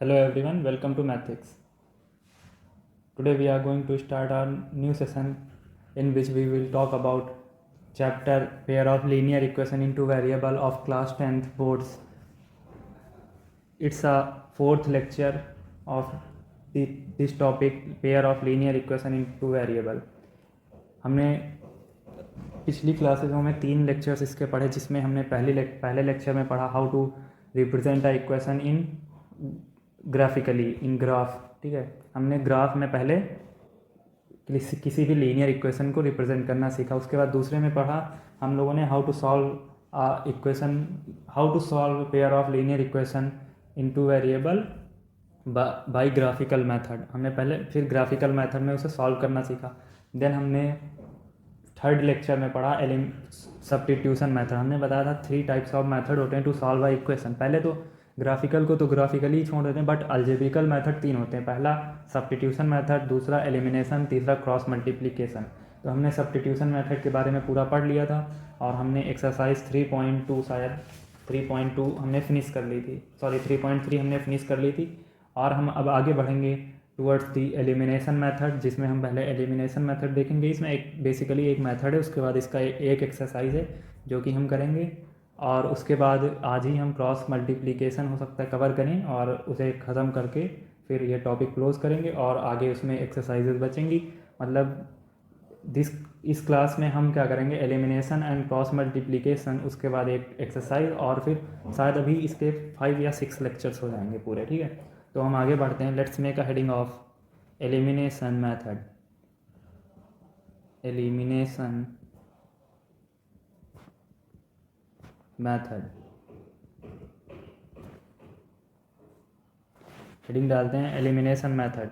Hello everyone, welcome to Mathics. Today we are going to start our new session in which we will talk about chapter pair of linear equation in two variable of class 10th boards. It's a fourth lecture of this topic pair of linear equation in two variable. हमने पिछली क्लासेसों में 3 lectures इसके पढ़े जिसमें हमने पहले lecture में पढ़ा how to represent a equation in graphically in graph. ठीक है, हमने ग्राफ में पहले किसी भी लीनियर इक्वेशन को रिप्रेजेंट करना सीखा. उसके बाद दूसरे में पढ़ा हम लोगों ने how to solve equation, how to solve pair of linear equation in two variable by graphical method. हमने पहले फिर ग्राफिकल मेथड में उसे सॉल्व करना सीखा. देन हमने थर्ड लेक्चर में पढ़ा सब्स्टिट्यूशन मेथड. हमने बताया था 3 टाइप्स ऑफ मेथड होते हैं टू सॉल्व अ इक्वेशन. पहले तो ग्राफिकल को तो ग्राफिकली छोड़ देते हैं, बट अलजेब्रिकल मेथड 3 होते हैं. पहला सब्स्टिट्यूशन मेथड, दूसरा एलिमिनेशन, तीसरा क्रॉस मल्टीप्लिकेशन. तो हमने सब्स्टिट्यूशन मेथड के बारे में पूरा पढ़ लिया था और हमने एक्सरसाइज 3.2 शायद 3.2 हमने फिनिश कर ली थी, सॉरी 3.3 हमने फिनिश कर ली थी. और हम अब आगे बढ़ेंगे टूवर्ड्स दी एलिमिनेशन मेथड, जिसमें हम पहले एलिमिनेशन मेथड देखेंगे. इसमें बेसिकली एक मेथड है, उसके बाद इसका एक एक्सरसाइज है जो कि हम करेंगे. और उसके बाद आज ही हम क्रॉस मल्टीप्लिकेशन हो सकता है कवर करें और उसे ख़त्म करके फिर ये टॉपिक क्लोज करेंगे और आगे उसमें एक्सरसाइजेज बचेंगी. मतलब इस क्लास में हम क्या करेंगे, एलिमिनेशन एंड क्रॉस मल्टीप्लिकेशन, उसके बाद एक एक्सरसाइज, और फिर शायद अभी इसके 5 या 6 लेक्चर्स हो जाएंगे पूरे. ठीक है, तो हम आगे बढ़ते हैं. Let's make a heading of elimination method. Elimination method heading डालते हैं एलिमिनेशन मेथड.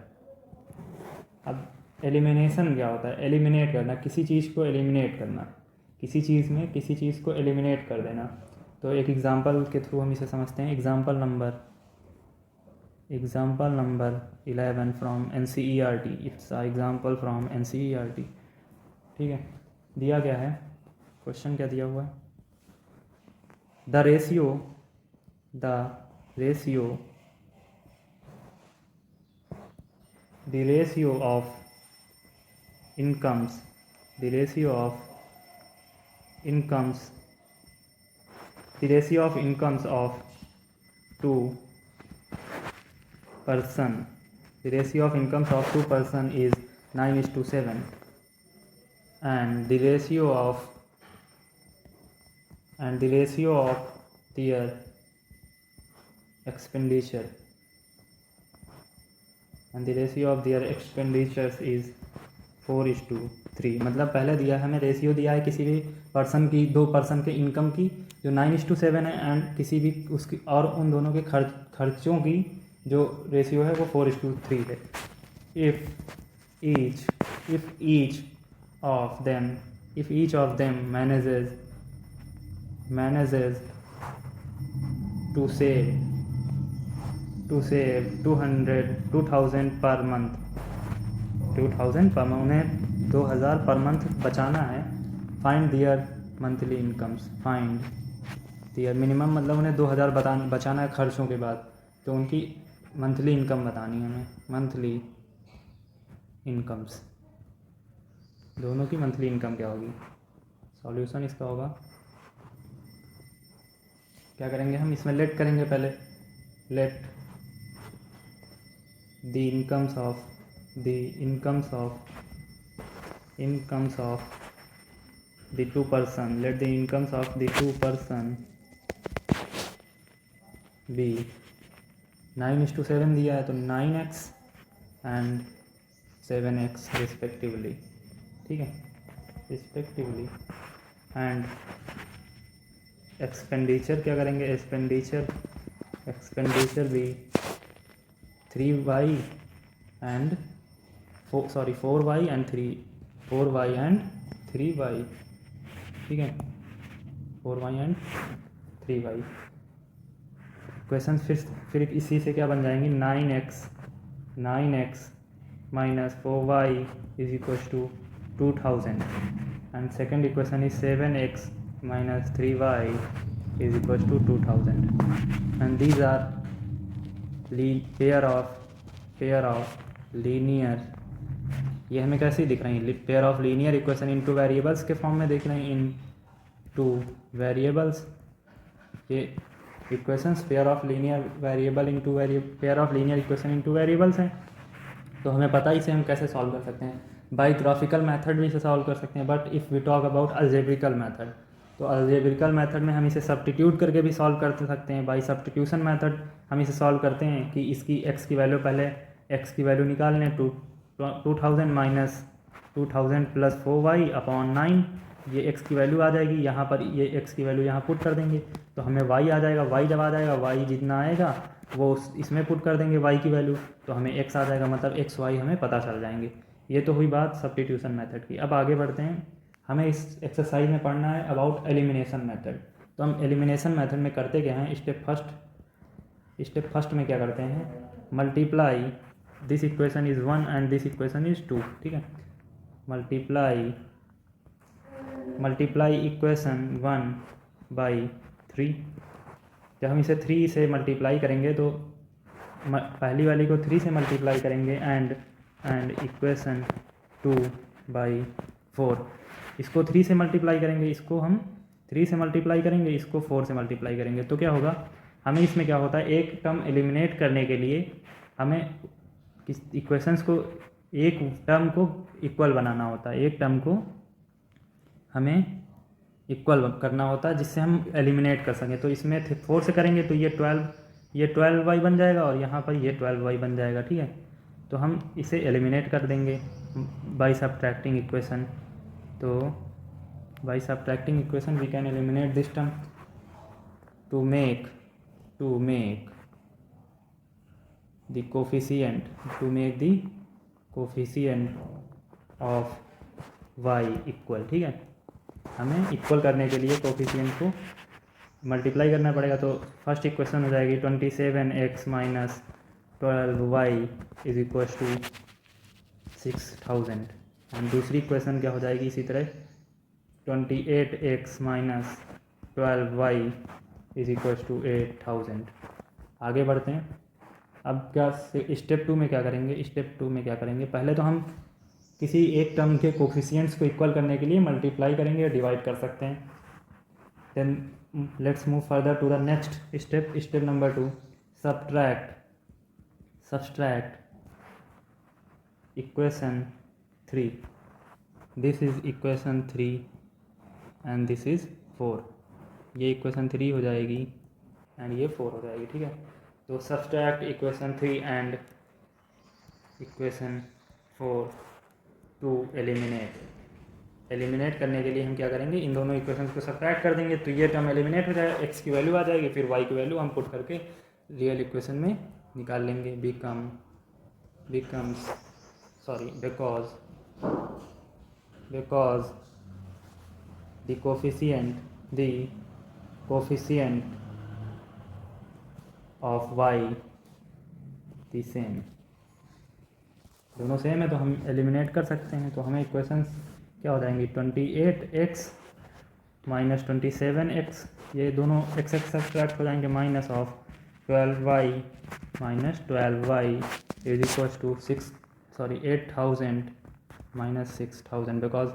अब एलिमिनेशन क्या होता है? एलिमिनेट करना, किसी चीज़ को एलिमिनेट करना, किसी चीज़ में किसी चीज़ को एलिमिनेट कर देना. तो एक एग्जांपल के थ्रू हम इसे समझते हैं. Example number 11 from NCERT. It's a example from NCERT. ठीक है, दिया क्या है, क्वेश्चन क्या दिया हुआ है? The ratio of incomes of two person. The ratio of incomes of two person is 9:7, and the ratio of their expenditure is 4:3. मतलब पहले दिया है हमें, रेशियो दिया है किसी भी पर्सन की, 2 पर्सन के इनकम की जो 9:7 है, एंड किसी भी उसकी और उन दोनों के खर्चों की जो रेशियो है वो 4:3 है. if each of them manages to save 2000 per month, उन्हें 2000 पर मंथ बचाना है. फाइंड दियर मंथली इनकम्स. फाइंड दियर मिनिमम, मतलब उन्हें 2000 बचाना है खर्चों के बाद, तो उनकी मंथली इनकम बतानी है हमें. मंथली इनकम्स, दोनों की मंथली इनकम क्या होगी? सॉल्यूशन इसका होगा, क्या करेंगे हम इसमें, लेट करेंगे पहले. Let the incomes of the two person, let the incomes of the two person be 9:7 दिया है तो 9x and 7x respectively. ठीक है, respectively. एंड एक्सपेंडिचर क्या करेंगे, एक्सपेंडिचर भी 4y and 3y. ठीक है, 4y and 3y. क्वेश्चन फिर इसी से क्या बन जाएंगे, 9x minus 4y is equals to 2000, and second equation is 7x minus 3y is equals to 2000, and these are pair of linear, ये हमें कैसे दिख रही है, pair of linear equation into variables के फॉर्म में दिख रहे हैं, इन टू वेरिएबल्स। ये equations pair of linear variable into pair of linear equation into variables हैं। तो हमें पता है इसे हम कैसे सॉल्व कर सकते हैं, बाय ग्राफिकल मेथड भी इसे सॉल्व कर सकते हैं, but if we talk about algebraical method, तो अलजेब्रिकल मेथड में हम इसे सब्स्टिट्यूट करके भी सॉल्व कर सकते हैं। बाय सब्स्टिट्यूशन मेथड हम इसे सॉल्व करते हैं कि इसकी x की वैल्यू, पहले x की वैल्यू निकाल लें, 2000 माइनस 2000 प्लस 4y अपॉन 9, ये x की वैल्यू आ जाएगी। यहाँ पर ये x की वैल्यू यहाँ पुट कर देंगे तो हमें y आ जाएगा। y जब आ जाएगा, y जितना आएगा वो इसमें पुट कर देंगे y की वैल्यू, तो हमें x आ जाएगा, मतलब x y हमें पता चल जाएंगे। ये तो हुई बात सब्स्टिट्यूशन मेथड की। अब आगे बढ़ते हैं, हमें इस एक्सरसाइज में पढ़ना है अबाउट एलिमिनेशन मेथड। तो हम एलिमिनेशन मेथड में करते क्या हैं, स्टेप फर्स्ट में क्या करते हैं, multiply this equation is 1 and this equation is 2, ठीक है। Multiply equation 1 by 3। जब हम इसे 3 से मल्टीप्लाई करेंगे तो पहली वाली को 3 से मल्टीप्लाई करेंगे एंड इक्वेशन 2 बाई 4। इसको 3 से मल्टीप्लाई करेंगे, इसको हम 3 से मल्टीप्लाई करेंगे, इसको 4 से मल्टीप्लाई करेंगे, तो क्या होगा, हमें इसमें क्या होता है, एक टर्म एलिमिनेट करने के लिए हमें किस इक्वेशंस को, एक टर्म को इक्वल बनाना होता है, एक टर्म को हमें इक्वल करना होता है जिससे हम एलिमिनेट कर सकें। तो इसमें 4 से करेंगे तो ये 12y बन जाएगा और यहाँ पर ये 12y बन जाएगा, ठीक है। तो हम इसे एलिमिनेट कर देंगे बाय सब्ट्रैक्टिंग इक्वेशन। तो by subtracting equation we can eliminate this term to make the coefficient of y equal, ठीक है। हमें इक्वल करने के लिए कोफिशिएंट को मल्टीप्लाई करना पड़ेगा। तो फर्स्ट इक्वेशन हो जाएगी 27x minus 12y is equal to 6000, and दूसरी इक्वेशन क्या हो जाएगी इसी तरह, 28x minus 12y is equal to 8000। आगे बढ़ते हैं। अब क्या स्टेप 2 में क्या करेंगे, पहले तो हम किसी एक टर्म के कोफिशिएंट्स को इक्वल करने के लिए मल्टीप्लाई करेंगे या डिवाइड कर सकते हैं। Then let's move further to the next step number 2, subtract equation 3। This is equation 3 and this is 4। ये इक्वेशन 3 हो जाएगी एंड ये 4 हो जाएगी, ठीक है। तो subtract equation 3 and equation 4 to eliminate करने के लिए हम क्या करेंगे, इन दोनों इक्वेशंस को सब्ट्रैक्ट कर देंगे तो ये टर्म एलिमिनेट हो जाएगा, x की वैल्यू आ जाएगी, फिर y की वैल्यू हम पुट करके रियल इक्वेशन में निकाल लेंगे। Because the coefficient of y the same, दोनों सेम है तो हम एलिमिनेट कर सकते हैं। तो हमें इक्वेशंस क्या हो जाएंगी, 28x माइनस 27x, ये दोनों x सब्ट्रैक्ट हो जाएंगे, minus of 12y minus 12y is equal to 8000 minus 6000, because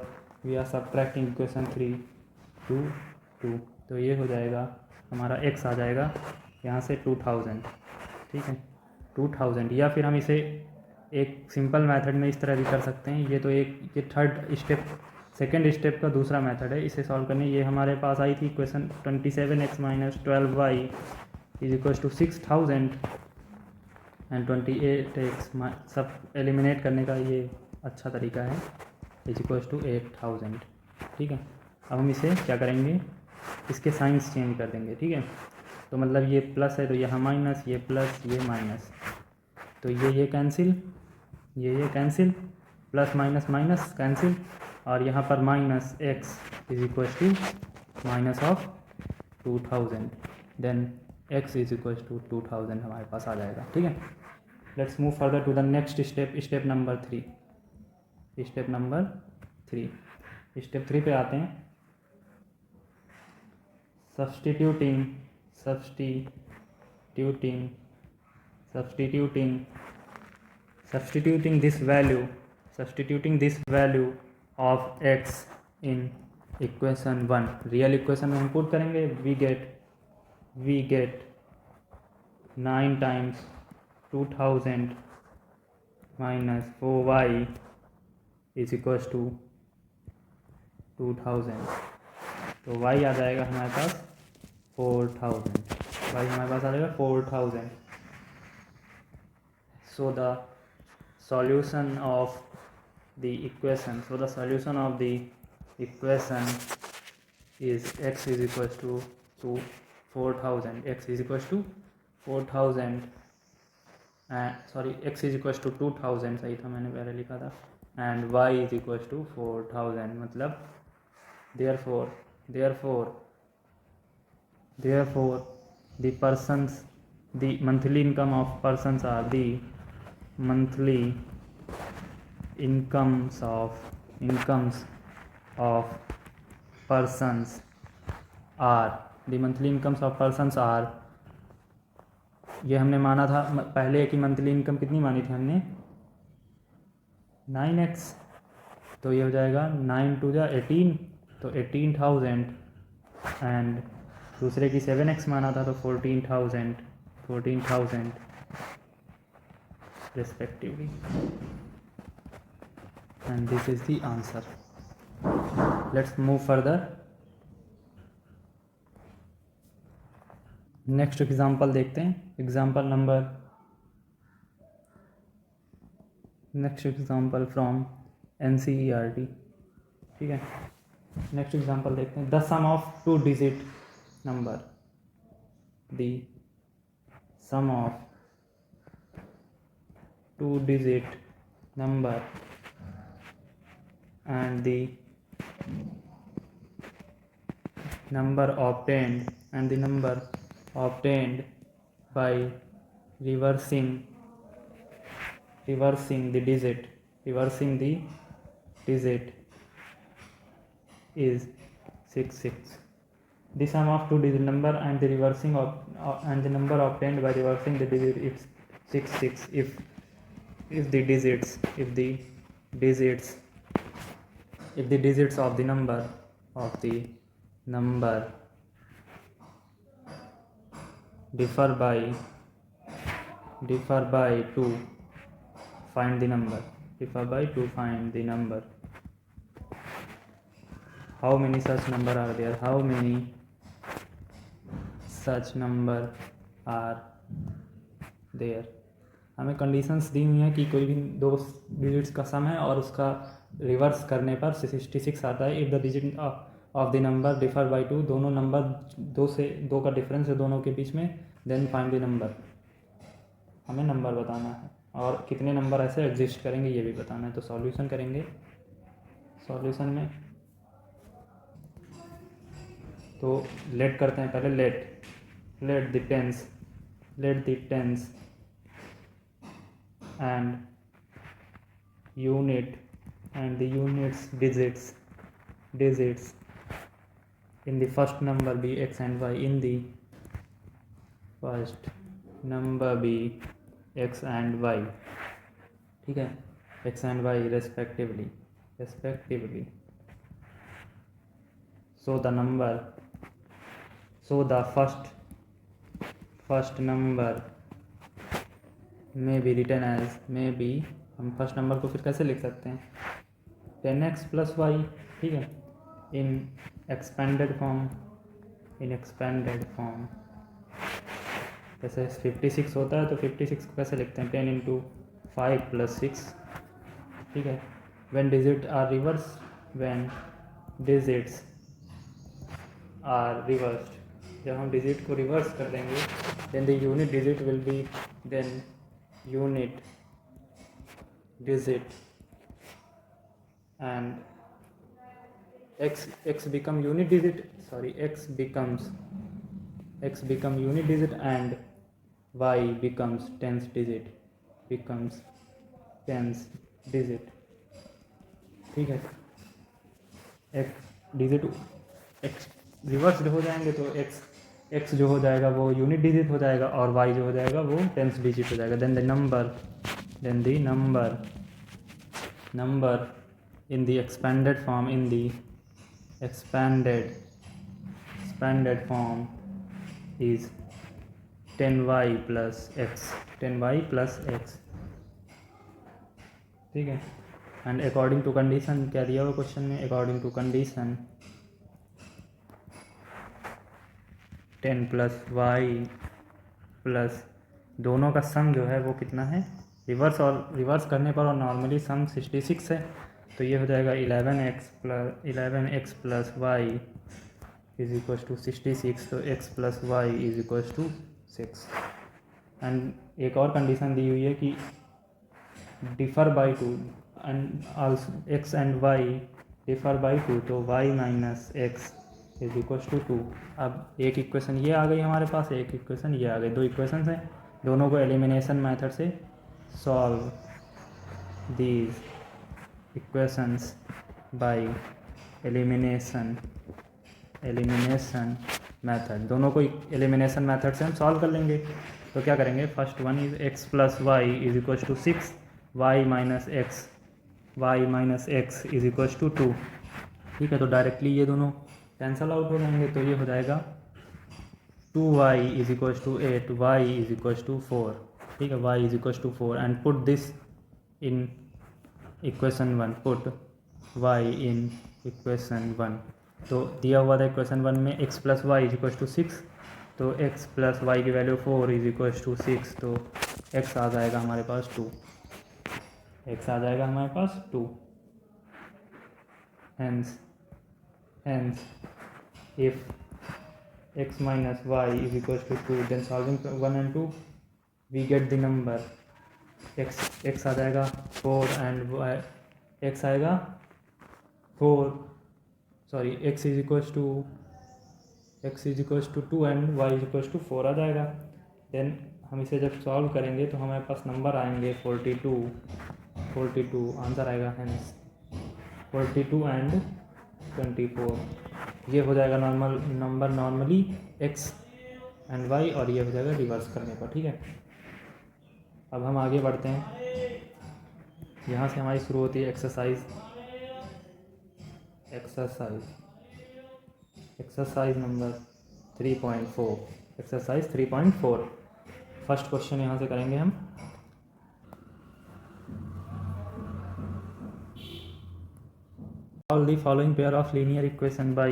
we are subtracting equation 3 2। तो ये हो जाएगा हमारा x आ जाएगा यहाँ से 2000, ठीक है, 2000। या फिर हम इसे एक सिंपल मेथड में इस तरह भी कर सकते हैं। ये तो ये सेकेंड स्टेप का दूसरा मेथड है इसे सॉल्व करने। ये हमारे पास आई थी equation 27x minus 12y is equal to 6000 and 28x, सब एलिमिनेट करने का ये अच्छा तरीका है, इज इक्वल टू 8000, ठीक है। अब हम इसे क्या करेंगे, इसके साइंस चेंज कर देंगे, ठीक है। तो मतलब ये प्लस है तो यहाँ माइनस, ये प्लस ये माइनस, तो ये कैंसिल, ये cancel, plus minus minus cancel, और यहाँ पर minus x is equal to minus of 2000, then x is equal to 2000 हमारे पास आ जाएगा, ठीक है। Let's move further to the next step number 3। Step 3 पे आते हैं। Substituting substituting this value of x in equation 1, real equation में हम पुट करेंगे, we get 9 times 2000 minus 4y is equals to 2000. तो y आ जाएगा हमारे पास 4000. y हमारे पास आ जाएगा 4000. So the solution of the equation is x is equals to 4000. x is equals to 4000 x is equals to 2000, सही था, मैंने पहले लिखा था, and y is equals to 4000. मतलब therefore the monthly incomes of persons are the monthly incomes of persons are ये हमने माना था पहले कि मंथली इनकम कितनी मानी थी हमने 9x, तो ये हो जाएगा 9 to the 18, तो 18,000 एंड दूसरे की 7x माना था तो 14,000 respectively, and this is the answer. Let's move further. Next example देखते हैं. Next example from NCERT. ठीक है, नेक्स्ट एग्जाम्पल देखते हैं. The sum of 2 digit number, the sum of 2 digit number and the number obtained by reversing the digit is 66. The sum of 2 digit number and the number obtained by reversing the digit is 66 if the digits of the number differ by 2. Find the number. How many such number are there? हमें conditions दी हुई हैं कि कोई भी 2 digits का सम है और उसका रिवर्स करने पर 66 आता है. If the digit of the number differ by 2, दोनों नंबर 2 का डिफरेंस है दोनों के बीच में, देन फाइंड द नंबर. हमें नंबर बताना है और कितने नंबर ऐसे एग्जिस्ट करेंगे ये भी बताना है. तो सॉल्यूशन करेंगे. सॉल्यूशन में तो लेट करते हैं पहले. Let the tens and the units digits in the first number be x and y. In the first number be x and y. ठीक है, x and y respectively. So the first number may be written as, हम first number को फिर कैसे लिख सकते हैं, 10x plus y. ठीक है, इन एक्सपेंडेड फॉर्म जैसे 56 होता है तो 56 को कैसे लिखते हैं, 10 into 5 plus 6. ठीक है, when digits are reversed, जब हम डिजिट को रिवर्स कर देंगे, then the unit digit will be unit digit and x become unit digit, x becomes unit digit and y becomes tens digit. ठीक है, x डिजिट x रिवर्स हो जाएंगे तो x x जो हो जाएगा वो यूनिट डिजिट हो जाएगा और y जो हो जाएगा वो टेंस डिजिट हो जाएगा. Then the number in the expanded form is 10y plus x. ठीक है. एंड अकॉर्डिंग टू कंडीशन क्या दिया हुआ क्वेश्चन में, according to condition 10 plus y plus दोनों का सम जो है वो कितना है, रिवर्स करने पर और नॉर्मली सम 66 है, तो ये हो जाएगा 11x plus y is equal to 66. तो x plus y is equal to 6. And एक और कंडीशन दी हुई है कि differ by 2 and also x and y differ by 2, तो y minus x is equal to 2. अब एक इक्वेशन ये आ गई हमारे पास, एक इक्वेशन ये आ गई, दो इक्वेशन हैं, दोनों को एलिमिनेशन मेथड से solve these equations bye elimination method. दोनों को एलिमिनेशन मेथड से हम सॉल्व कर लेंगे. तो क्या करेंगे, first one is x plus y is equal to 6, y minus x is equal to 2. ठीक है, तो डायरेक्टली ये दोनों कैंसल आउट हो जाएंगे, तो ये हो जाएगा 2y is equal to 8, y is equal to 4. ठीक है, y is equal to 4 and put this in equation 1, put y in equation 1. तो दिया हुआ था इक्वेशन 1 में x plus y is equal to 6, तो x प्लस वाई की value 4 is equal to 6, तो x आ जाएगा हमारे पास 2. Hence if x minus y is equal to 2, then solving 1 and 2 we get the number x आ जाएगा 4 and y x आएगा 4, sorry x is equal to 2 and y is equal to 4 आ जाएगा. Then हम इसे जब सॉल्व करेंगे तो हमारे पास नंबर आएंगे 42 आंसर आएगा. हेंस 42 एंड 24 ये हो जाएगा normal number, normally x and y, और ये हो जाएगा रिवर्स करने पर. ठीक है, अब हम आगे बढ़ते हैं. यहाँ से हमारी शुरू होती है exercise number 3.4. Exercise 3.4 first question यहाँ से करेंगे हम. Solve the following pair of linear equation by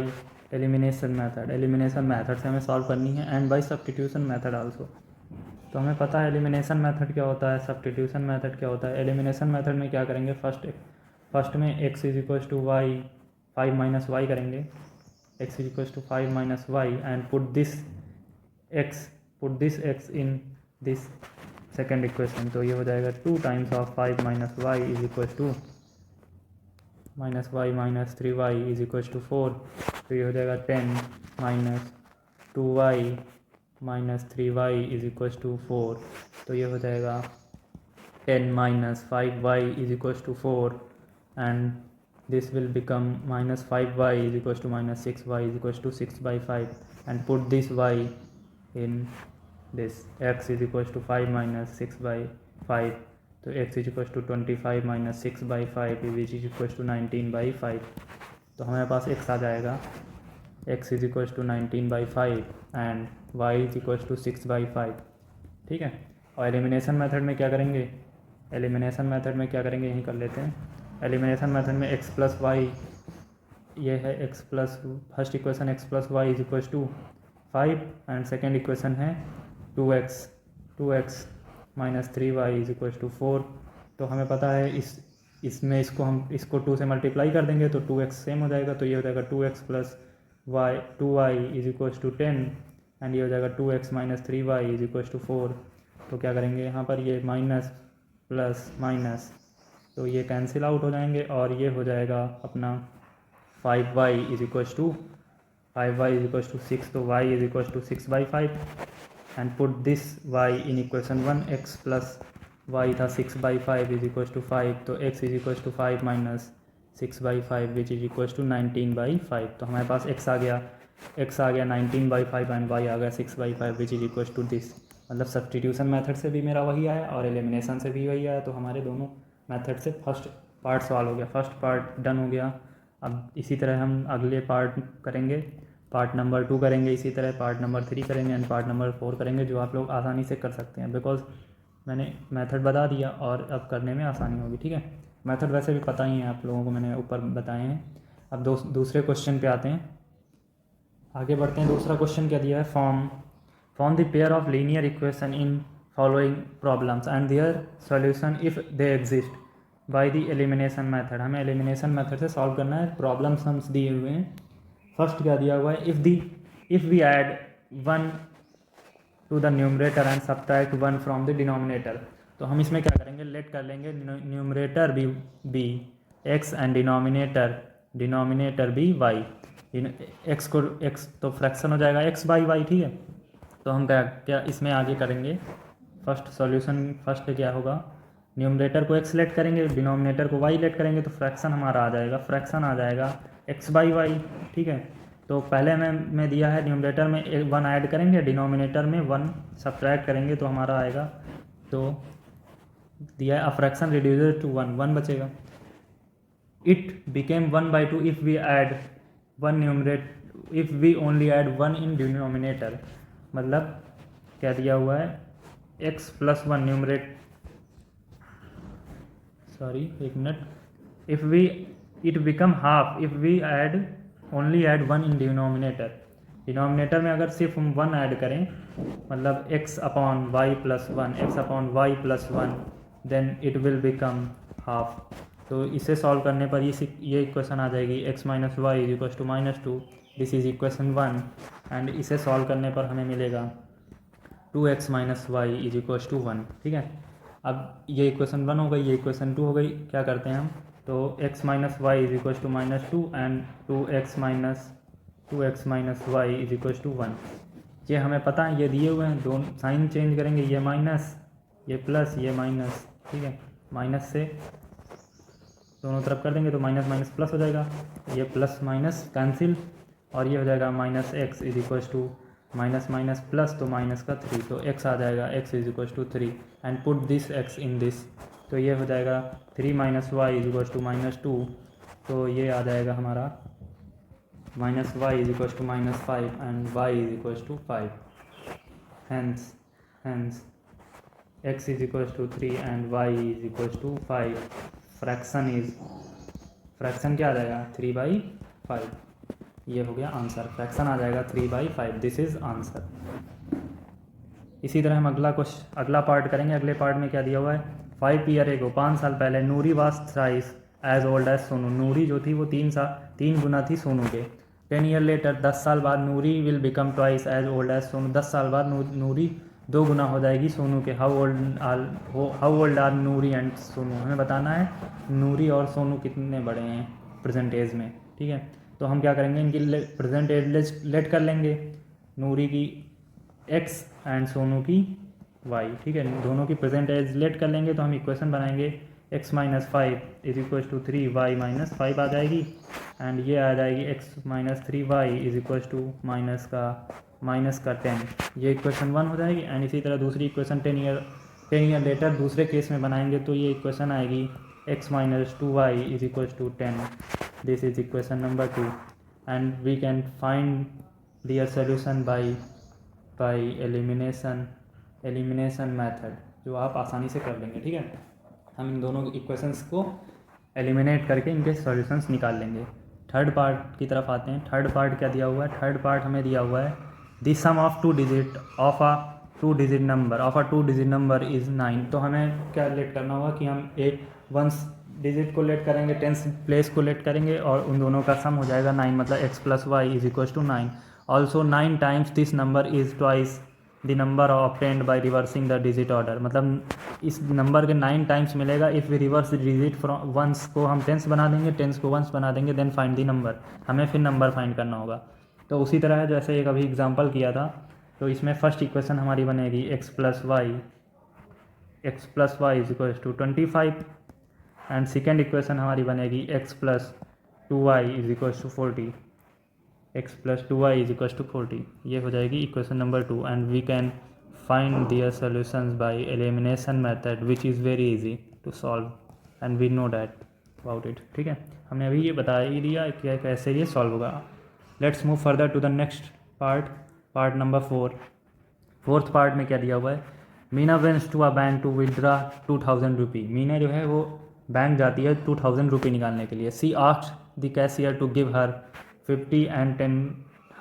elimination method. Elimination method से हमें सॉल्व करनी है and by substitution method also. तो हमें पता है एलिमिनेशन मेथड क्या होता है, सब्स्टिट्यूशन मेथड क्या होता है. एलिमिनेशन मेथड में क्या करेंगे, फर्स्ट में x is equal to y 5 minus y करेंगे, x is equal to 5 minus y and put this x in this second equation. तो ये हो जाएगा 2 times of 5 minus y is equal to minus y minus 3y is equal to 4. तो ये हो जाएगा 10 minus 2y minus 3y is equal to 4. तो ये हो जाएगा 10 minus 5y is equal to 4 and this will become minus 5y is equal to minus 6y is equal to 6/5 and put this y in this. x is equal to 5 minus 6/5, तो x is equal to 25 minus 6/5 which is equal to 19/5. तो हमारे पास x आ जाएगा, x is equal to 19/5 and y is equal to 6/5. ठीक है, और elimination method में क्या करेंगे, यहीं कर लेते हैं. एलिमिनेशन मेथड में x प्लस वाई, ये है x plus, first equation x plus y is equal to 5 and second equation है 2x minus 3y is equal to 4. तो हमें पता है इसमें इसको 2 से मल्टीप्लाई कर देंगे तो 2x सेम हो जाएगा. तो ये हो जाएगा 2x plus y 2y is equal to 10 and ये हो जाएगा 2x minus 3y is equal to 4. तो क्या करेंगे यहाँ पर, ये माइनस प्लस माइनस, तो ये कैंसिल आउट हो जाएंगे और ये हो जाएगा अपना 5y इज इक्वल टू 6. तो y is equal to 6/5 and put this y in equation 1. x plus y था 6/5 इज इक्वल टू 5, तो x is equal to 5 minus 6/5 which is equal to 19/5. तो हमारे पास x आ गया. x आ गया 19/5 and y आ गया 6/5 which is equal to this. मतलब सब्सटीट्यूशन मेथड से भी मेरा वही आया और एलिमिनेशन से भी वही आया, तो हमारे दोनों मेथड से फर्स्ट पार्ट सॉल्व हो गया, फर्स्ट पार्ट डन हो गया। अब इसी तरह हम अगले पार्ट करेंगे, पार्ट नंबर 2 करेंगे, इसी तरह पार्ट नंबर 3 करेंगे एंड पार्ट नंबर 4 करेंगे, जो आप लोग आसानी से कर सकते हैं बिकॉज मैंने मेथड बता दिया और अब करने में आसानी होगी। ठीक है, मेथड वैसे भी पता ही है आप लोगों को, मैंने ऊपर बताए हैं। अब दूसरे क्वेश्चन पे आते हैं, आगे बढ़ते हैं। दूसरा क्वेश्चन क्या दिया है, form the pair of linear equation in following problems and their solution if they exist by the elimination method. हमें एलिमिनेशन मेथड से सॉल्व करना है, प्रॉब्लम सम्स दिए हुए हैं। फर्स्ट क्या दिया हुआ है, if we add 1 to the numerator and subtract 1 from the denominator. तो हम इसमें क्या करेंगे, लेट कर लेंगे numerator be x and denominator be y. X तो फ्रैक्शन हो जाएगा x/y, ठीक है। तो हम क्या इसमें आगे करेंगे, फर्स्ट सॉल्यूशन फर्स्ट क्या होगा, न्यूमरेटर को x लेट करेंगे, डिनोमिनेटर को y लेट करेंगे, तो फ्रैक्शन हमारा आ जाएगा, फ्रैक्शन आ जाएगा x/y, ठीक है। तो पहले में दिया है न्यूमरेटर में 1 ऐड करेंगे, डिनोमिनेटर में 1 सब्ट्रैक्ट करेंगे, तो हमारा आएगा, तो दिया है अ फ्रैक्शन रिड्यूसेड टू 1 बचेगा। It became 1/2 if we add 1 numerator if we only add 1 in denominator. मतलब क्या दिया हुआ है, x + 1 न्यूमरेट एक minute, it become half if we only add 1 in denominator में अगर सिर्फ हम 1 ऐड करें, मतलब x/y + 1 then it will become half. तो इसे सॉल्व करने पर ये इक्वेशन आ जाएगी x - y = -2, this is equation 1। And इसे सॉल्व करने पर हमें मिलेगा 2x - y = 1, ठीक है। अब ये इक्वेशन 1 हो गई, ये इक्वेशन 2 हो गई। क्या करते हैं हम, तो x - y = -2 and 2x - y = 1। ये हमें पता है, ये दिए हुए हैं, दोनों साइन चेंज करेंगे, ये माइनस, ये प्लस, ये माइनस, ठीक है। माइनस से दोनों तरफ कर देंगे तो माइनस माइनस प्लस हो जाएगा, ये प्लस माइनस कैंसिल, और ये हो जाएगा -x = माइनस माइनस प्लस, तो माइनस का 3, तो x आ जाएगा x = 3 and put this x in this, तो ये हो जाएगा 3 - y = -2, तो ये आ जाएगा हमारा -y = -5 and y = 5। Hence x = 3 and y = 5। Fraction क्या आ जाएगा, 3/5। ये हो गया आंसर, फ्रैक्शन आ जाएगा 3/5, दिस इज आंसर। इसी तरह हम अगला पार्ट करेंगे। अगले पार्ट में क्या दिया हुआ है, 5 ईयर एगो 5 साल पहले Noori was thrice as old as Sonu. Noori जो थी वो 3 गुना थी सोनू के। 10 ईयर लेटर 10 साल बाद Noori will become twice as old as Sonu. 10 साल बाद नूरी 2 गुना हो जाएगी सोनू के। How old are Noori and Sonu. हमें बताना है नूरी और सोनू कितने बड़े हैं प्रेजेंट एज में, ठीक है। तो हम क्या करेंगे, इनकी प्रेजेंट एज लेट कर लेंगे, नूरी की x एंड सोनू की y, ठीक है। दोनों की प्रेजेंट एज लेट कर लेंगे, तो हम इक्वेशन बनाएंगे x - 5 = 3y - 5 आ जाएगी, एंड ये आ जाएगी x - 3y = -10। ये इक्वेशन 1 हो जाएगी। एंड इसी तरह दूसरी इक्वेशन 10 ईयर लेटर दूसरे केस में बनाएंगे, तो ये इक्वेशन आएगी x - 2y = 10। This is equation number 2 and we can find their solution by elimination method, जो आप आसानी से कर लेंगे, ठीक है। हम इन दोनों इक्वेशंस को एलिमिनेट करके इनके सॉल्यूशंस निकाल लेंगे। थर्ड पार्ट की तरफ आते हैं। थर्ड पार्ट क्या दिया हुआ है, थर्ड पार्ट हमें दिया हुआ है the sum of 2 digit of a 2 digit number is 9। तो हमें क्या लेट करना होगा कि हम एक 1 डिजिट को लेट करेंगे, 10th प्लेस को लेट करेंगे, और उन दोनों का सम हो जाएगा 9, मतलब x + y = 9। Also 9 times this number is twice the number obtained by reversing the digit order. मतलब इस नंबर के 9 टाइम्स मिलेगा if we reverse the digit from 1s को हम 10s बना देंगे, 10s को 1s बना देंगे, देन फाइंड द नंबर। हमें फिर नंबर फाइंड करना होगा। तो उसी तरह जैसे एक अभी एग्जांपल किया था, तो इसमें फर्स्ट इक्वेशन हमारी बनेगी x + y = 25 and second equation हमारी बनेगी x + 2y = 40। X plus 2y is equal to 40, ये हो जाएगी equation number 2। And we can find their solutions by elimination method which is very easy to solve and we know that about it. ठीक है, हमने अभी ये बता ही दिया कि कैसे ये सॉल्व होगा। Let's move further to the next part number 4। Fourth part में क्या दिया हुआ है, Meena wants to a bank to withdraw 2000 rupee. Meena जो है वो बैंक जाती है 2000 रुपी निकालने के लिए। She asked the cashier to give her 50 and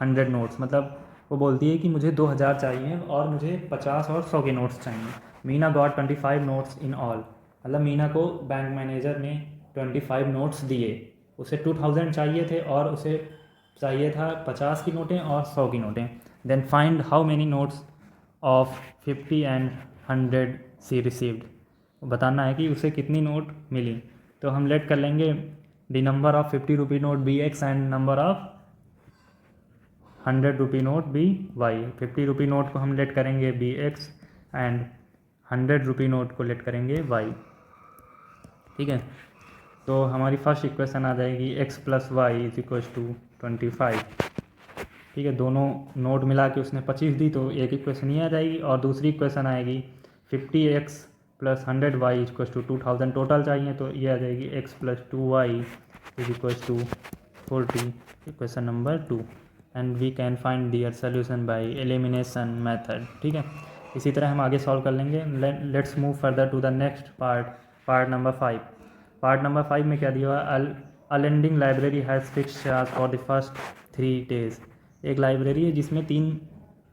100 notes, मतलब वो बोलती है कि मुझे 2000 चाहिए और मुझे 50 और 100 के नोट्स चाहिए। Meena got 25 notes in all, मतलब मीना को बैंक मैनेजर ने 25 नोट्स दिए। उसे 2000 चाहिए थे और उसे चाहिए था 50 की नोटें और 100 की नोटें। Then find how many notes of 50 and 100 she received, बताना है कि उसे कितनी नोट मिली। तो हम लेट कर लेंगे the number of 50 rupee note be x and number of 100 rupee note be y. 50 rupee note को हम लेट करेंगे be x and 100 rupee note को लेट करेंगे वाई। ठीक है, तो हमारी फर्स्ट इक्वेशन आ जाएगी x plus y is equal to 25। ठीक है, दोनों नोट मिला के उसने 25 दी तो एक इक्वेशन ही आ जाएगी, और दूसरी इक्वेशन आएगी 50x plus 100y equal to 2000 total चाहिए, तो ये आ जाएगी x plus 2y is equal to 40, equation number 2। And we can find their solution by elimination method. ठीक है, इसी तरह हम आगे सॉल्व कर लेंगे। Let's move further to the next part number 5। Part number 5 में क्या दिया हुआ है, a lending library has fixed charge for the first 3 days. एक लाइब्रेरी है जिसमें तीन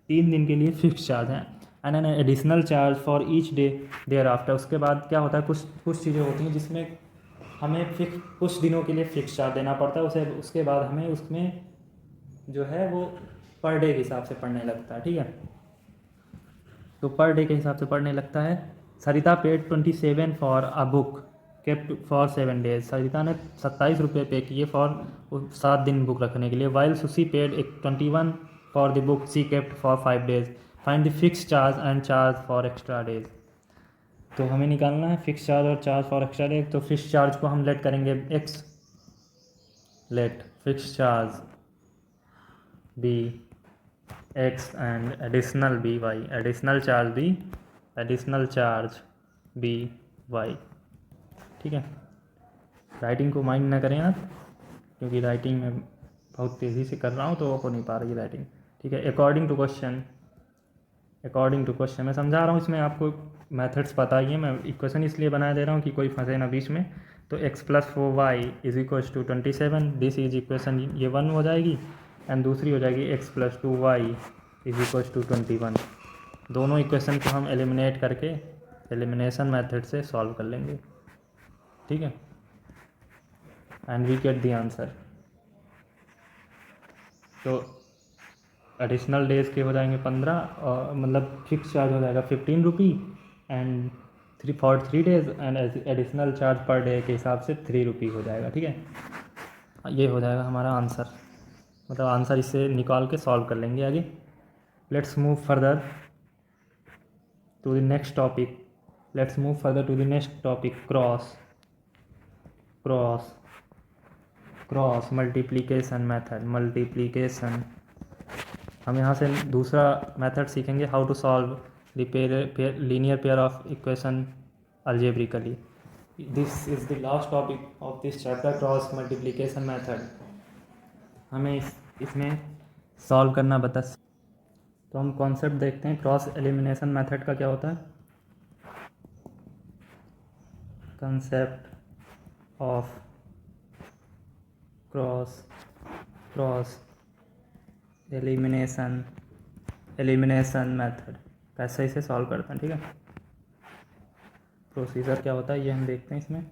दिन के लिए फिक्स चार्ज है, and an additional charge for each day thereafter. उसके बाद क्या होता है, कुछ चीज़ें होती हैं जिसमें हमें कुछ दिनों के लिए फिक्स चार्ज देना पड़ता है, उसके बाद हमें उसमें जो है वो पर डे के हिसाब से पढ़ने लगता है। ठीक है, तो पर डे के हिसाब से पढ़ने लगता है। Sarita paid 27 for a book kept for 7 days. Sarita ने 27 रुपये पे किए फॉर 7 दिन बुक रखने के लिए। While Susy paid 21 for the book she kept for 5 days. Find the fix charge and charge for extra days. तो हमें निकालना है फिक्स चार्ज और चार्ज फॉर एक्स्ट्रा डेज। तो फिक्स चार्ज को हम लेट करेंगे x, let fix charge be x and additional be y, additional charge be y. ठीक है, राइटिंग को माइंड ना करें आप, क्योंकि राइटिंग में बहुत तेज़ी से कर रहा हूँ तो हो नहीं पा रही राइटिंग। ठीक है, अकॉर्डिंग टू क्वेश्चन मैं समझा रहा हूँ, इसमें आपको मेथड्स पता ही है, मैं इक्वेशन इसलिए बना दे रहा हूँ कि कोई फंसे ना बीच में। तो x plus 4y is equal to 27, this is equation ये 1 हो जाएगी, एंड दूसरी हो जाएगी x plus 2y is equal to 21। दोनों इक्वेशन को हम एलिमिनेट करके एलिमिनेशन मेथड से सॉल्व कर लेंगे। ठीक है, and we get the answer. तो एडिशनल डेज के हो जाएंगे 15, और मतलब फिक्स चार्ज हो जाएगा 15 rupee and 3 days, and additional charge per day के हिसाब से 3 रुपी हो जाएगा। ठीक है, ये हो जाएगा हमारा आंसर, मतलब आंसर इससे निकाल के सॉल्व कर लेंगे आगे। Let's move further to the next topic, cross multiplication method. हम यहाँ से दूसरा मेथड सीखेंगे, how to solve the linear pair of equation algebraically. This is the last topic of this chapter, cross multiplication method. हमें इसमें solve करना बता। तो हम कॉन्सेप्ट देखते हैं, क्रॉस एलिमिनेशन मेथड का क्या होता है। Concept of cross elimination method, कैसे इसे सॉल्व करते हैं। ठीक है, प्रोसीजर क्या होता है ये हम देखते हैं इसमें।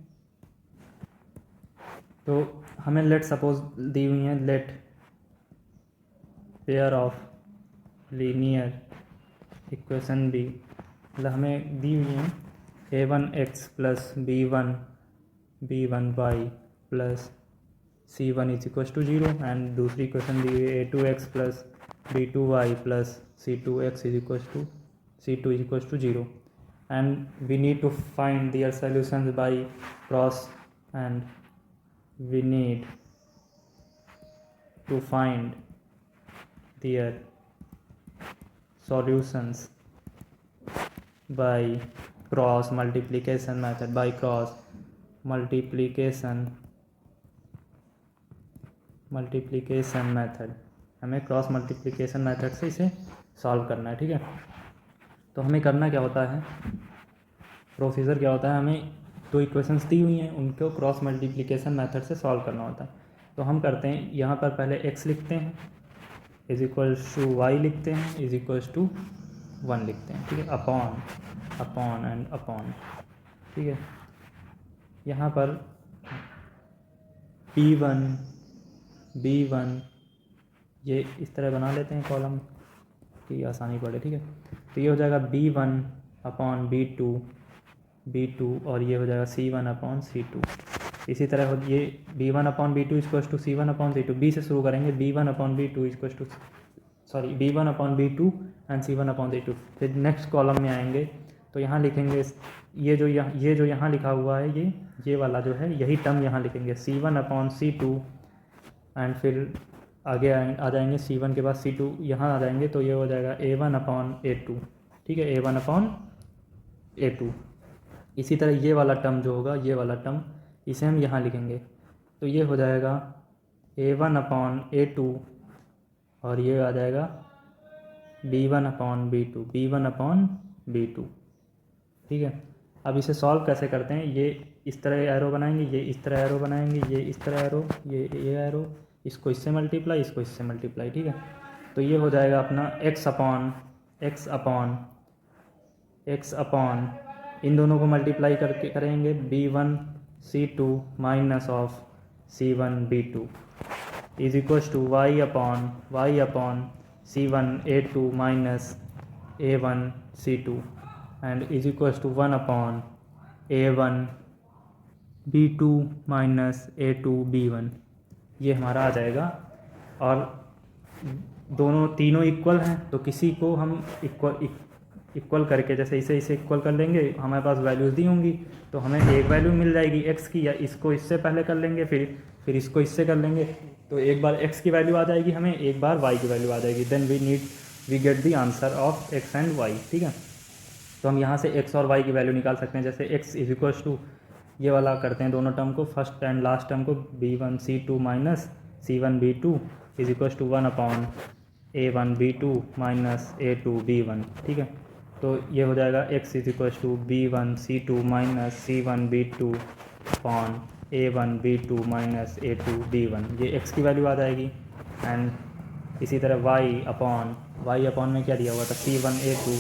तो हमें लेट सपोज दी हुई है, let pair of linear equation be, मतलब हमें दी हुई है a1x plus b1y plus c1 is equal to 0, and दूसरी इक्वेशन दी हुई है a2x plus b2y plus c2x is equal to 0, and we need to find their solutions by cross, and we need to find their solutions by cross multiplication method, by cross multiplication method. हमें cross multiplication method से इसे solve करना है, ठीक है। तो हमें करना क्या होता है, प्रोसीजर क्या होता है, हमें दो इक्वेशंस दी हुई हैं, उनको क्रॉस मल्टीप्लिकेशन मेथड से सॉल्व करना होता है। तो हम करते हैं, यहाँ पर पहले x लिखते हैं इज इक्वल्स टू वाई लिखते हैं इज इक्वल्स टू 1 लिखते हैं, ठीक है, अपॉन एंड अपॉन, ठीक है। यहाँ पर b1 ये इस तरह बना लेते हैं कॉलम की आसानी पड़े, ठीक है। तो ये हो जाएगा b1 अपॉन b2 और ये हो जाएगा c1 अपॉन c2। इसी तरह हो ये b1 upon b2 equals to c1 upon c2, b से शुरू करेंगे, b1 upon b2 equals to b1 upon b2 and c1 upon c2। फिर नेक्स्ट कॉलम में आएंगे तो यहाँ लिखेंगे ये जो यहाँ लिखा हुआ है ये वाला जो है यही टर्म यहाँ लिखेंगे c1 अपॉन c2 एंड फिर आगे आ जाएंगे c1 के बाद c2 यहाँ आ जाएंगे तो ये हो जाएगा a1 अपॉन a2, ठीक है, a1 अपॉन a2। इसी तरह ये वाला टर्म जो होगा, ये वाला टर्म इसे हम यहाँ लिखेंगे तो ये हो जाएगा a1 अपॉन a2 और ये आ जाएगा b1 अपॉन b2, ठीक है। अब इसे सॉल्व कैसे करते हैं, ये इस तरह एरो बनाएंगे, ये इस तरह एरो बनाएंगे, ये इस तरह एरो, ये एरो, इसको इससे मल्टीप्लाई, इसको इससे मल्टीप्लाई, ठीक है। तो ये हो जाएगा अपना x अपॉन इन दोनों को मल्टीप्लाई करके करेंगे b1 c2 minus of c1 b2 is equals to y upon c1 a2 minus a1 c2 and is equals to 1 upon a1 b2 minus a2 b1। ये हमारा आ जाएगा। और तीनों इक्वल हैं तो किसी को हम इक्वल करके, जैसे इसे इक्वल कर लेंगे, हमारे पास वैल्यूज़ दी होंगी तो हमें एक वैल्यू मिल जाएगी x की, या इसको इससे पहले कर लेंगे, फिर इसको इससे कर लेंगे तो एक बार x की वैल्यू आ जाएगी हमें, एक बार y की वैल्यू आ जाएगी, then we get the answer of x and y, ठीक है। तो हम यहाँ से x और y की वैल्यू निकाल सकते हैं। जैसे x इज इक्वल्स टू ये वाला करते हैं दोनों टर्म को, फर्स्ट एंड लास्ट टर्म को b1 c2 minus c1 b2 is equals to 1 upon a1 b2 minus a2 b1, ठीक है। तो ये हो जाएगा x is equals to b1 c2 minus c1 b2 upon a1 b2 minus a2 b1, ये x की value आ जाएगी। एंड इसी तरह y अपॉन में क्या दिया हुआ था, c1 a2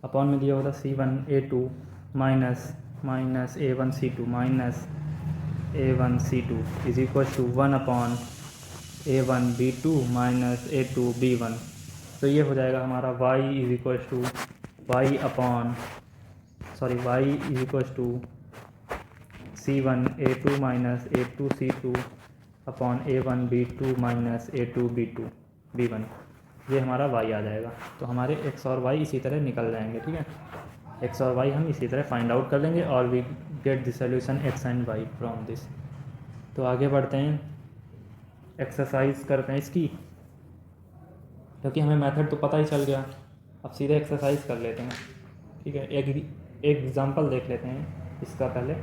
अपॉन में दिया हुआ था c1 a2 minus a1 c2 minus a1 c2 is equal to 1 upon a1 b2 minus a2 b1। तो ये हो जाएगा हमारा y is equal to y is equal to c1 a2 minus a2 c2 upon a1 b2 minus a2 b1। ये हमारा y आ जाएगा। तो हमारे x और y इसी तरह निकल जाएंगे, ठीक है। x और y हम इसी तरह फाइंड आउट कर लेंगे और we get the solution x and y from this. तो आगे बढ़ते हैं, एक्सरसाइज करते हैं इसकी, क्योंकि हमें मेथड तो पता ही चल गया, अब सीधे एक्सरसाइज कर लेते हैं, ठीक है। एक एग्जांपल देख लेते हैं इसका पहले।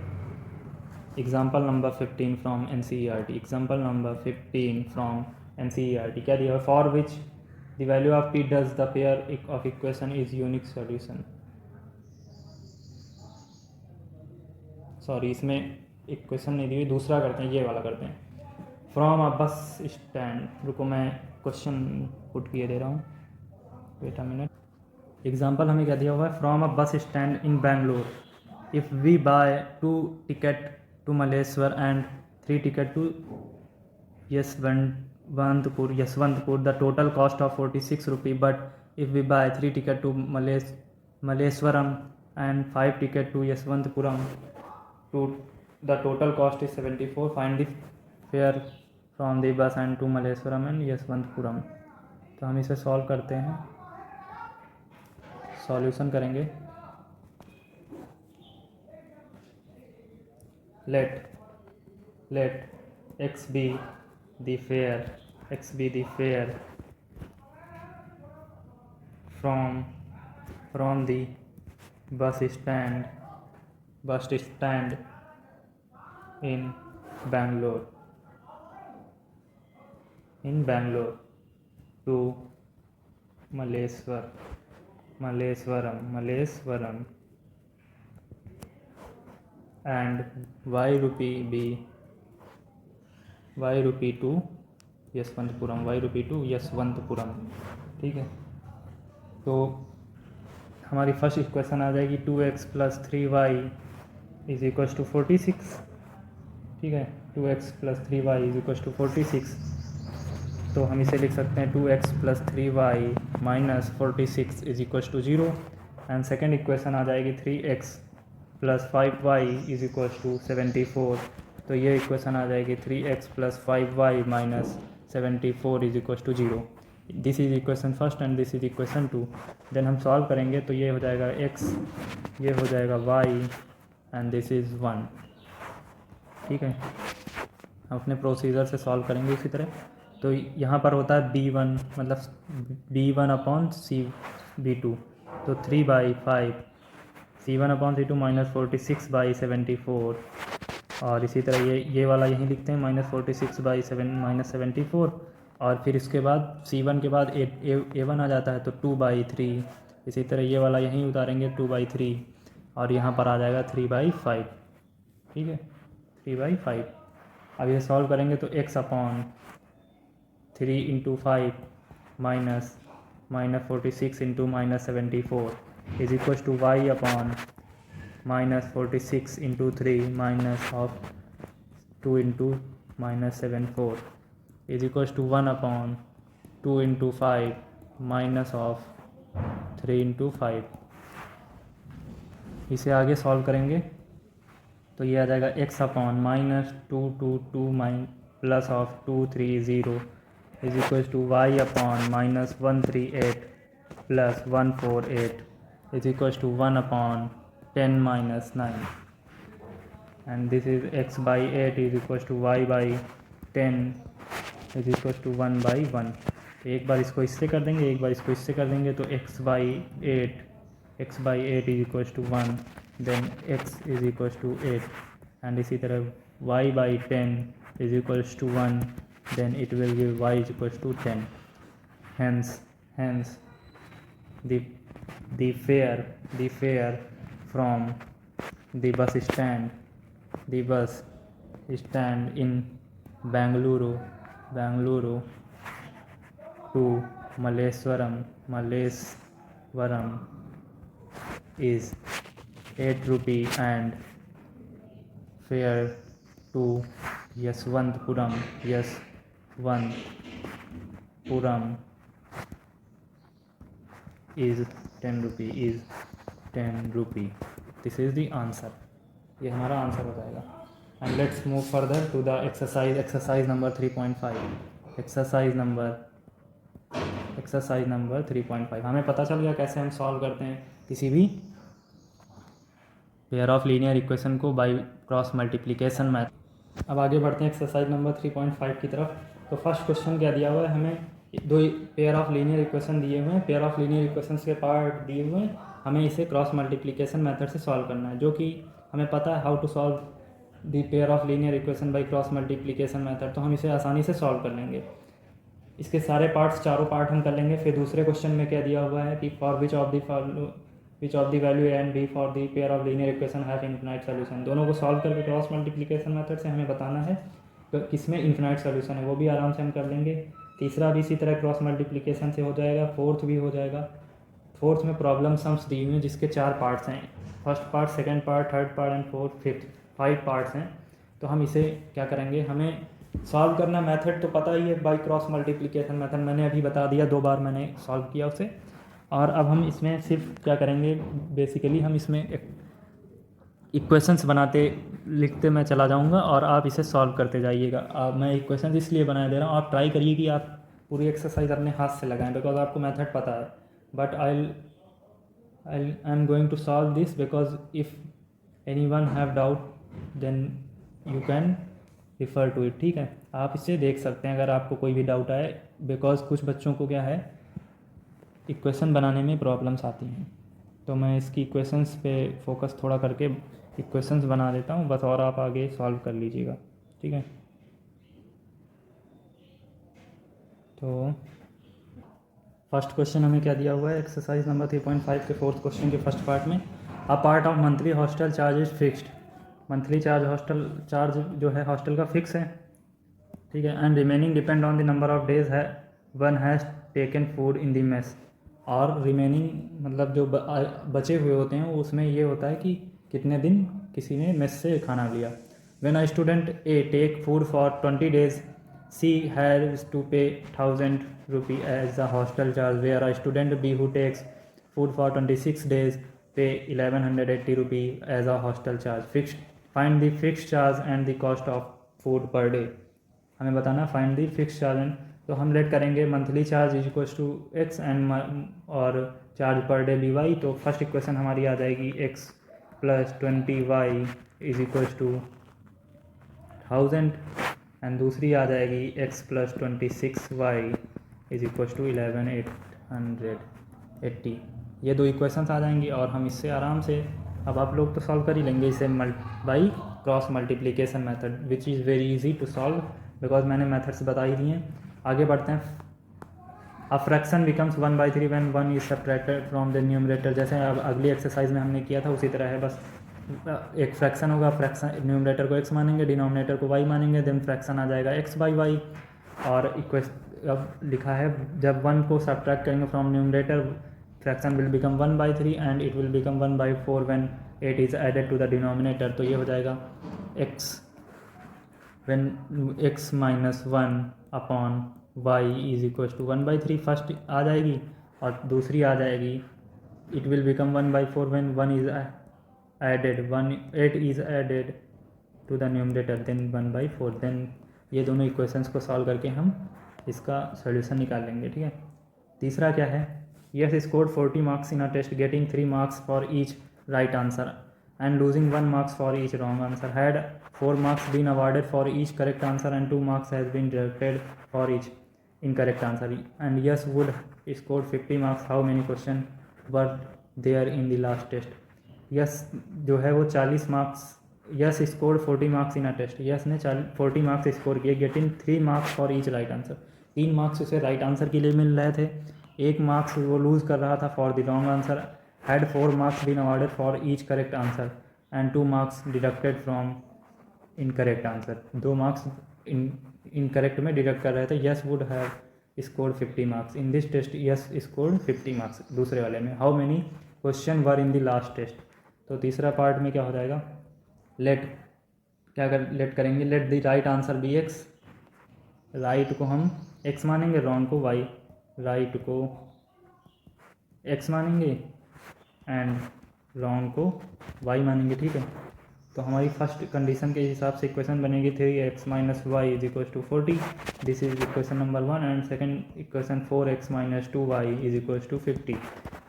Example number 15 from NCERT, example number 15 from NCERT क्या दिया है, for which the value of p does the pair of equation is unique solution. Sorry, इसमें एक क्वेश्चन नहीं दी, दूसरा करते हैं, ये वाला करते हैं। फ्रॉम अ बस स्टैंड, रुको मैं क्वेश्चन पुट किए दे रहा हूँ, वेट अ मिनट। एग्जांपल हमें क्या दिया हुआ है, from a bus stand in Bangalore if we buy 2 ticket to Malleshwar and 3 ticket to Yeshwantpur the total cost of 46 rupee, but if we buy 3 ticket to Malleshwaram and 5 ticket to Yeshwantpuram to the total cost is 74, find the fare from the bus and to Malleshwaram and Yeshwantpuram. तो हम इसे solve करते हैं, solution करेंगे। let x be the fare x be the fare from the bus stand in Bangalore to Malleswaram, and y rupee to यशवंतपुरम, ठीक है। तो हमारी फर्स्ट इक्वेशन आ जाएगी 2x + 3y = 46, ठीक है। 2x + 3y = 46, तो हम इसे लिख सकते हैं 2x + 3y - 46 = 0। And second equation आ जाएगी 3x + 5y = 74, तो ये इक्वेशन आ जाएगी 3x + 5y - 74 = 0। This is equation first and this is equation 2। देन हम सॉल्व करेंगे तो ये हो जाएगा x, ये हो जाएगा y एंड दिस इज़ 1, ठीक है। हम अपने प्रोसीजर से सॉल्व करेंगे इसी तरह। तो यहाँ पर होता है b1 मतलब b1/c(b2), तो 3/5 c1/c2 - 46/74, और इसी तरह ये वाला यहीं लिखते हैं -46/74, और फिर इसके बाद c1 के बाद a1 आ जाता है तो 2/3, इसी तरह ये वाला यहीं उतारेंगे 2/3, और यहाँ पर आ जाएगा 3/5, ठीक है, 3/5। अब ये सॉल्व करेंगे तो x/3 × 5 -46 × -74 = y/-46 × 3 -2 × -74 = 1/2 × 5 -3 × 5। इसे आगे सॉल्व करेंगे तो ये आ जाएगा x/-2 2 2 +230 = y/-138 +148 = 1/10 - 9, and this is x/8 = y/10 = 1/1। एक बार इसको इससे कर देंगे, एक बार इसको इससे कर देंगे, तो x/8 = 1, देन x = 8, एंड इसी तरह y/10 = 1, then it will give y = 10. Hence the fare from the bus stand in Bangalore to Malleswaram is 8 rupee, and fare to Yashwantpuram is 10 rupee। This is the answer, ये हमारा answer हो जाएगा। And let's move further to the exercise number 3.5। Exercise number 3.5 हमें पता चल गया कैसे हम सॉल्व करते हैं किसी भी पेयर ऑफ लीनियर इक्वेशन को बाय क्रॉस मल्टीप्लिकेशन मैथड। अब आगे बढ़ते हैं एक्सरसाइज नंबर 3.5 की तरफ। तो फर्स्ट क्वेश्चन क्या दिया हुआ है, हमें दो पेयर ऑफ लीनियर इक्वेशन दिए हुए हैं, पेयर ऑफ लीनियर इक्वेशंस के पार्ट दिए हुए हैं, हमें इसे क्रॉस मल्टीप्लिकेशन मेथड से सॉल्व करना है, जो कि हमें पता है how to solve the pair of linear equation by cross multiplication method, तो हम इसे आसानी से सॉल्व कर लेंगे। इसके सारे पार्ट्स, चारों पार्ट हम कर लेंगे। फिर दूसरे क्वेश्चन में क्या दिया हुआ है कि for which of the value a and b for the pair of linear equation have infinite solution. दोनों को सॉल्व करके क्रॉस मल्टीप्लिकेशन मेथड से हमें बताना है तो किसमें इन्फिनाइट सोल्यूशन है, वो भी आराम से हम कर लेंगे। तीसरा भी इसी तरह क्रॉस मल्टीप्लिकेशन से हो जाएगा, फोर्थ भी हो जाएगा। फोर्थ में प्रॉब्लम सम्स दी हुई हैं जिसके 4 पार्ट्स हैं, first part, second part, third part and fourth, fifth, 5 parts हैं। तो हम इसे क्या करेंगे, हमें सॉल्व करना मेथड तो पता ही है बाय क्रॉस मल्टीप्लिकेशन मेथड, मैंने अभी बता दिया, 2 बार मैंने सॉल्व किया उसे। और अब हम इसमें सिर्फ क्या करेंगे, बेसिकली हम इसमें इक्वेशंस लिखते मैं चला जाऊंगा और आप इसे सॉल्व करते जाइएगा। मैं इक्वेशंस इसलिए बनाए दे रहा हूँ, आप ट्राई करिए कि आप पूरी एक्सरसाइज अपने हाथ से लगाएं, बिकॉज आपको मेथड पता है। But I am going to solve this because if any one have doubt then you can refer to it, ठीक है। आप इसे देख सकते हैं अगर आपको कोई भी डाउट आए, बिकॉज कुछ बच्चों को क्या है, इक्वेशन बनाने में प्रॉब्लम्स आती हैं, तो मैं इसकी इक्वेशंस पे फोकस थोड़ा करके इक्वेशंस बना देता हूँ बस, और आप आगे सॉल्व कर लीजिएगा, ठीक है। तो फर्स्ट क्वेश्चन हमें क्या दिया हुआ है, एक्सरसाइज नंबर 3.5 के फोर्थ क्वेश्चन के फर्स्ट पार्ट में, a part of monthly hostel charge is fixed. Monthly hostel charge जो है हॉस्टल का फिक्स है, ठीक है। And remaining depend on the number of days है one has taken food in the mess. और रिमेनिंग मतलब जो बचे हुए होते हैं उसमें ये होता है कि कितने दिन किसी ने मेस से खाना लिया। When a student A take food for 20 days she has to pay 1000 rupee as the hostel charge, where a student B who takes food for 26 days pay 1180 rupee as a hostel charge. Fixed, find the fixed charge and the cost of food per day. हमें बताना find the fix charge and, तो हम let करेंगे monthly charge is equals to x and और charge per day be y. तो first equation हमारी आ जाएगी x plus 20y is equals to 1000 and दूसरी आ जाएगी x plus 26y is equals to 11880। ये दो इक्वेशंस आ जाएंगी और हम इससे आराम से, अब आप लोग तो सॉल्व कर ही लेंगे इसे by cross multiplication method which is very easy to solve because मैंने मेथड्स बता ही दिए हैं। आगे बढ़ते हैं। A fraction becomes 1/3 when 1 is subtracted from the numerator. जैसे अब अगली एक्सरसाइज में हमने किया था उसी तरह है, बस एक फ्रैक्शन होगा, फ्रैक्शन न्यूमरेटर को x मानेंगे, डिनोमिनेटर को y मानेंगे, देन फ्रैक्शन आ जाएगा x/y। और अब लिखा है जब 1 को सब्ट्रैक्ट करेंगे from numerator, fraction will become 1/3 and it will become 1/4 when 8 is added to the denominator. तो ये हो जाएगा x when x minus 1 upon y is equals to 1/3 first आ जाएगी और दूसरी आ जाएगी it will become 1/4 when 1 is added 8 is added to the numerator then 1/4। then ये दोनों इक्वेशंस को सॉल्व करके हम इसका सोल्यूशन निकाल लेंगे, ठीक है। तीसरा क्या है, yes scored 40 marks in a test getting 3 marks for each right answer and losing 1 marks for each wrong answer. Had 4 marks been awarded for each correct answer and 2 marks has been deducted for each incorrect answer, and yes would scored 50 marks, how many questions were there in the last test? yes जो है वो 40 marks, Yash scored 40 marks in a test, Yash ने 40 marks score किए, getting 3 marks for each right answer. 3 marks उसे right answer के लिए मिल रहे थे, 1 मार्क्स वो लूज़ कर रहा था for the wrong answer. Had 4 marks been awarded for each correct answer and 2 marks deducted from incorrect answer. 2 marks incorrect में डिडक्ट कर रहे थे। Yash would have scored 50 marks in this test, Yash scored 50 marks दूसरे वाले में। How many question were in the last test. तो तीसरा part में क्या हो जाएगा, लेट करेंगे, let the right answer B x. Right को हम एक्स मानेंगे, रॉन्ग को वाई, राइट को एक्स मानेंगे एंड रॉन्ग को वाई मानेंगे, ठीक है। तो हमारी फर्स्ट कंडीशन के हिसाब से इक्वेशन बनेगी 3x minus y is equal to 40, this is equation number 1 and second equation 4x minus 2y is equal to 50,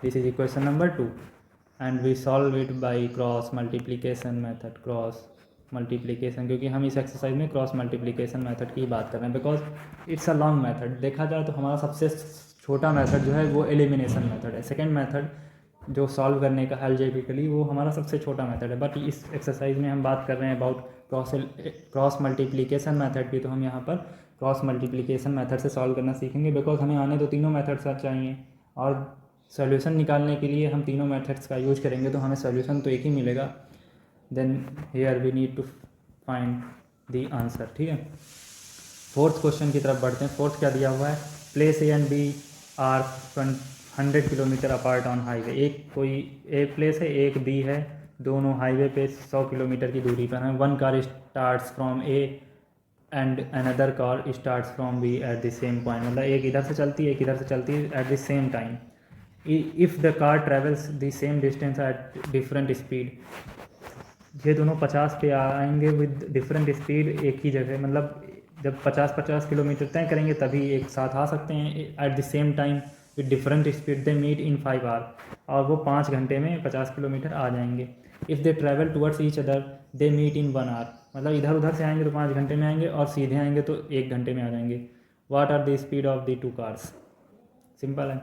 this is equation number 2 and we solve it by cross multiplication method. Cross multiplication, क्योंकि हम इस exercise में cross multiplication method की बात कर रहे हैं because it's a long method. देखा जाए तो हमारा सबसे छोटा मेथड जो है वो एलिमिनेशन मेथड है। सेकेंड मेथड जो सॉल्व करने का अलजेब्रिकली वो हमारा सबसे छोटा मेथड है, बट इस एक्सरसाइज में हम बात कर रहे हैं अबाउट क्रॉस मल्टीप्लिकेशन मेथड की। तो हम यहाँ पर क्रॉस मल्टीप्लिकेशन मेथड से सॉल्व करना सीखेंगे बिकॉज हमें आने तो तीनों मेथड्स चाहिए और सोल्यूशन निकालने के लिए हम तीनों मेथड्स का यूज करेंगे तो हमें सोल्यूशन तो एक ही मिलेगा। Then here we need to find the answer, ठीक है। फोर्थ क्वेश्चन की तरफ बढ़ते हैं। फोर्थ क्या दिया हुआ है, place A and B are 100 kilometre apart on highway. एक कोई ए प्लेस है, एक बी है, दोनों हाईवे पे 100 किलोमीटर की दूरी पर हैं। One car starts from A and another car starts from B at the same point. मतलब एक इधर से चलती है, एक इधर से चलती है eight the same time. If the car travels the same distance at different speed, ये दोनों 50 पे आएंगे विद डिफरेंट स्पीड एक ही जगह। मतलब जब 50-50 किलोमीटर तय करेंगे तभी एक साथ आ सकते हैं at the same time with different speed they meet in 5 hour, और वो 5 घंटे में 50 किलोमीटर आ जाएंगे। If they travel towards each other they meet in 1 hour, मतलब इधर उधर से आएंगे तो 5 घंटे में आएंगे, और सीधे आएंगे तो 1 घंटे में आ जाएंगे। What are the speed of the 2 cars? Simple है।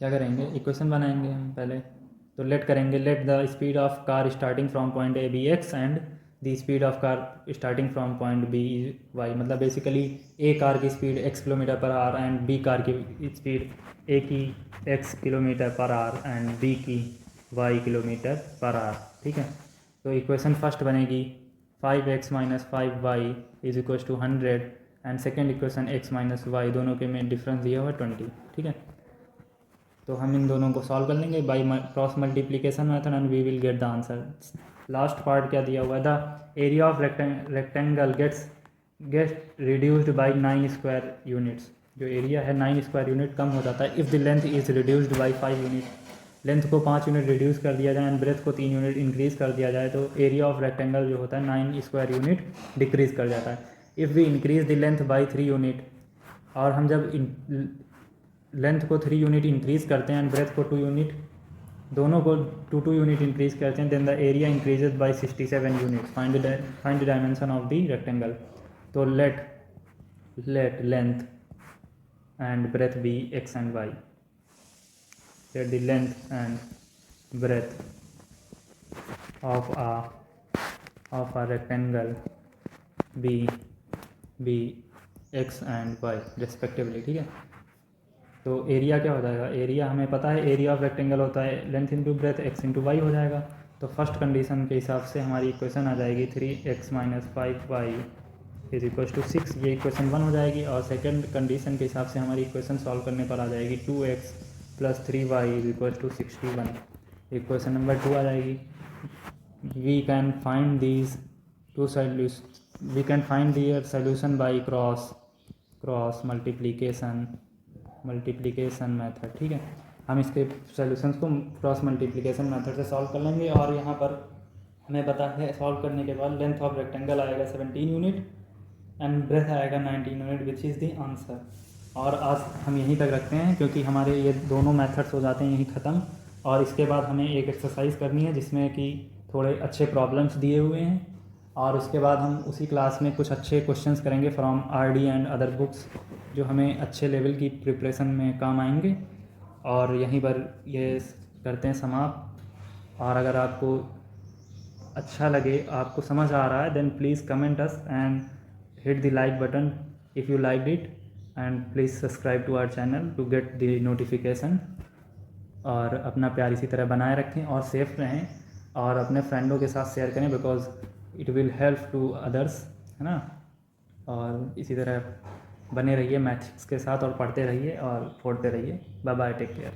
क्या करेंगे, इक्वेशन बनाएंगे हम पहले। तो लेट करेंगे, let the speed of car starting from point A B x and the speed of car starting from point B Y, मतलब basically A car की speed x kilometre per hour and B car की speed A की x kilometre per hour and B की y kilometre per hour. ठीक है, तो equation first बनेगी 5x - 5y is equal to 100 and second equation x - y, दोनों के में डिफरेंस दिया हुआ 20। ठीक है, तो हम इन दोनों को सॉल्व कर लेंगे by cross multiplication method and we will get the answer. Last part क्या दिया हुआ है, the area of rectangle get reduced by 9 square units. जो एरिया है 9 स्क्वायर यूनिट कम हो जाता है if the length is reduced by 5 unit, length को 5 यूनिट रिड्यूस कर दिया जाए एंड ब्रेथ को 3 यूनिट इंक्रीज़ कर दिया जाए तो एरिया ऑफ रेक्टेंगल जो होता है 9 स्क्वायर यूनिट डिक्रीज़ कर जाता है। If we increase the length by 3 unit, और हम जब लेंथ को 3 यूनिट इंक्रीज़ करते हैं एंड ब्रेथ को 2 यूनिट, दोनों को 2 यूनिट इंक्रीज़ करते हैं, then the area increases by 67 unit. Find the dimension of the rectangle. तो let length and breadth be x and y, let the length and breadth of a rectangle be x and y respectively। ठीक है, तो area क्या हो जाएगा, area हमें पता है एरिया ऑफ रेक्टेंगल होता है length into breadth x into Y हो जाएगा। तो फर्स्ट कंडीशन के हिसाब से हमारी इक्वेशन आ जाएगी 3x - 5y is equal to 6, ये इक्वेशन 1 हो जाएगी। और सेकंड कंडीशन के हिसाब से हमारी इक्वेशन सॉल्व करने पर आ जाएगी 2x + 3y is equal to 61, equation number 2 आ जाएगी। We can find these two solution, we can find their solution by cross multiplication method. ठीक है, हम इसके सॉल्यूशंस को क्रॉस मल्टीप्लिकेशन मेथड से सॉल्व कर लेंगे। और यहाँ पर हमें पता है सॉल्व करने के बाद लेंथ ऑफ रेक्टेंगल आएगा 17 यूनिट एंड ब्रेथ आएगा 19 unit which is the answer. और आज हम यहीं तक रखते हैं क्योंकि हमारे ये दोनों मेथड्स हो जाते हैं यहीं ख़त्म। और इसके बाद हमें एक एक्सरसाइज करनी है जिसमें कि थोड़े अच्छे प्रॉब्लम्स दिए हुए हैं, और उसके बाद हम उसी क्लास में कुछ अच्छे क्वेश्चंस करेंगे from RD and other books जो हमें अच्छे लेवल की प्रिपरेशन में काम आएंगे। और यहीं पर ये करते हैं समाप्त। और अगर आपको अच्छा लगे, आपको समझ आ रहा है, then please comment us and hit the like button if you liked it and please subscribe to our channel to get the notification। और अपना प्यार इसी तरह बनाए रखें और सेफ रहें और अपने फ्रेंडों के साथ शेयर करें because it will help to others, है ना। और इसी तरह बने रहिए मैथ्स के साथ और पढ़ते रहिए और फोड़ते रहिए। Bye bye, take care.